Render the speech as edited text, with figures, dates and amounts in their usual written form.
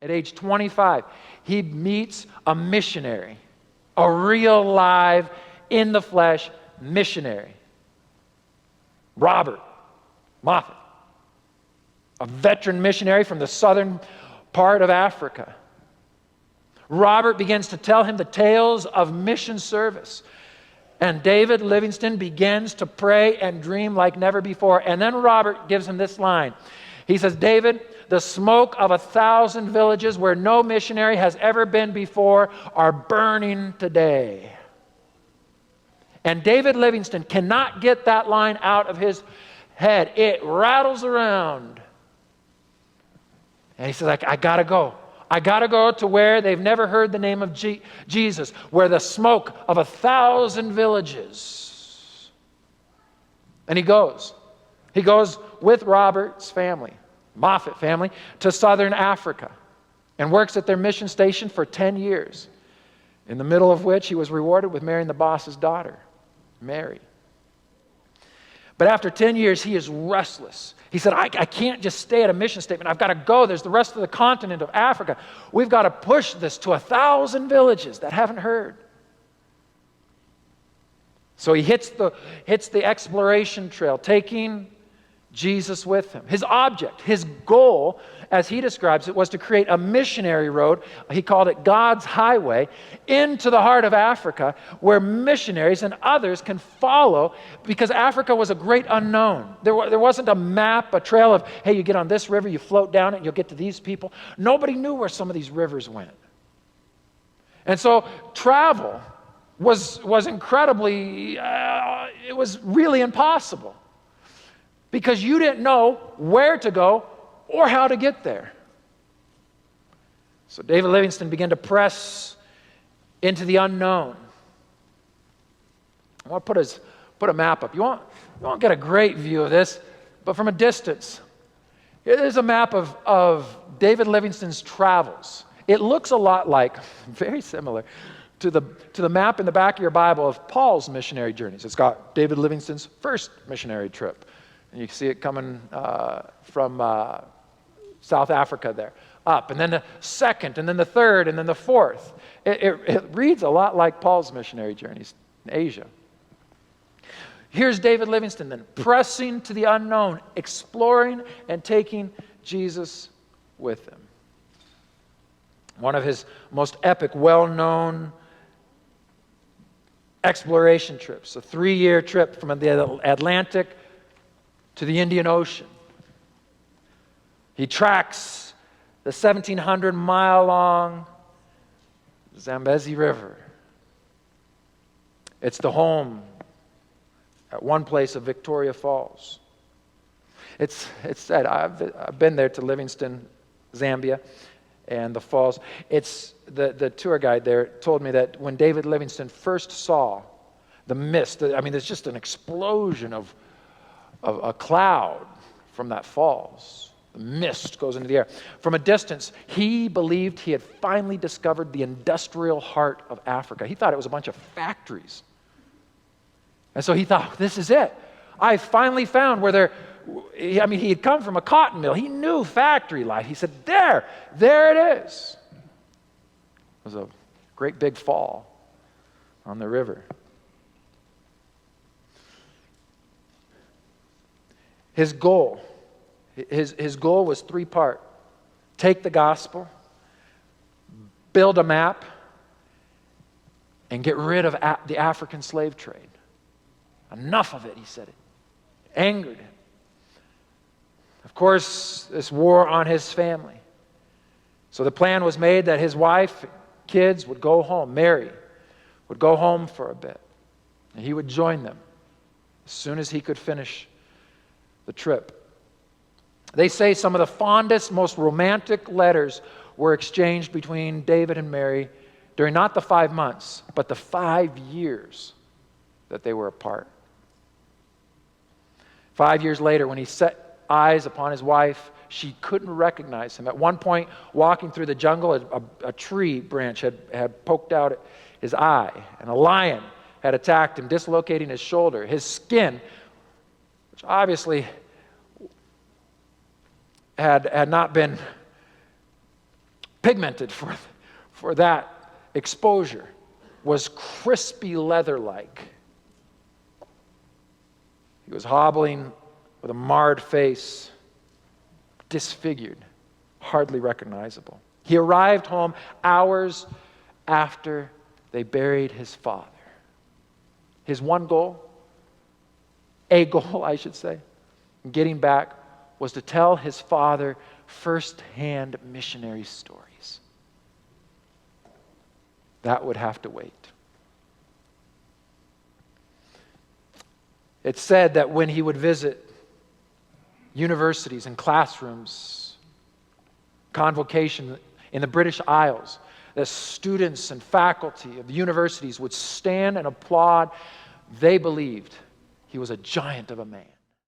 At age 25, he meets a missionary, a real live, in the flesh missionary. Robert Moffat, a veteran missionary from the southern part of Africa. Robert begins to tell him the tales of mission service. And David Livingstone begins to pray and dream like never before. And then Robert gives him this line. He says, David, the smoke of 1,000 villages where no missionary has ever been before are burning today. And David Livingstone cannot get that line out of his head. It rattles around. And he says, I gotta go. I gotta go to where they've never heard the name of Jesus, where the smoke of 1,000 villages. And he goes. He goes with Robert's family, Moffat family, to southern Africa and works at their mission station for 10 years, in the middle of which he was rewarded with marrying the boss's daughter, Mary. But after 10 years, he is restless. He said, I can't just stay at a mission statement. I've got to go. There's the rest of the continent of Africa. We've got to push this to 1,000 villages that haven't heard. So he hits the exploration trail, taking Jesus with him. His object, his goal, as he describes it, was to create a missionary road. He called it God's highway into the heart of Africa, where missionaries and others can follow, because Africa was a great unknown. There wasn't a map, a trail of, hey, you get on this river, you float down it, and you'll get to these people. Nobody knew where some of these rivers went. And so travel was incredibly, it was really impossible, because you didn't know where to go or how to get there. So David Livingstone began to press into the unknown. I want to put a map up. You won't get a great view of this, but from a distance. Here's a map of David Livingstone's travels. It looks a lot like, very similar, to the map in the back of your Bible of Paul's missionary journeys. It's got David Livingstone's first missionary trip. And you can see it coming from South Africa there, up. And then the second, and then the third, and then the fourth. It reads a lot like Paul's missionary journeys in Asia. Here's David Livingstone then, pressing to the unknown, exploring and taking Jesus with him. One of his most epic, well-known exploration trips, a 3-year trip from the Atlantic to the Indian Ocean. He tracks the 1,700-mile-long Zambezi River. It's the home, at one place, of Victoria Falls. It's said, I've been there to Livingstone, Zambia, and the falls. It's the tour guide there told me that when David Livingstone first saw the mist, there's just an explosion of a cloud from that falls. The mist goes into the air. From a distance, he believed he had finally discovered the industrial heart of Africa. He thought it was a bunch of factories. And so he thought, this is it. I finally found where he had come from a cotton mill. He knew factory life. He said, there it is. It was a great big fall on the river. His goal was 3-part. Take the gospel, build a map, and get rid of the African slave trade. Enough of it, he said. It angered him. Of course, this wore on his family. So the plan was made that his wife, kids would go home. Mary would go home for a bit, and he would join them as soon as he could finish the trip. They say some of the fondest, most romantic letters were exchanged between David and Mary during not the 5 months, but the 5 years that they were apart. 5 years later, when he set eyes upon his wife, she couldn't recognize him. At one point, walking through the jungle, a tree branch had poked out his eye, and a lion had attacked him, dislocating his shoulder. His skin, which obviously had not been pigmented for that exposure, was crispy leather-like. He was hobbling with a marred face, disfigured, hardly recognizable. He arrived home hours after they buried his father. His one goal, a goal I should say, in getting back, was to tell his father first-hand missionary stories. That would have to wait. It's said that when he would visit universities and classrooms, convocation in the British Isles, the students and faculty of the universities would stand and applaud. They believed he was a giant of a man.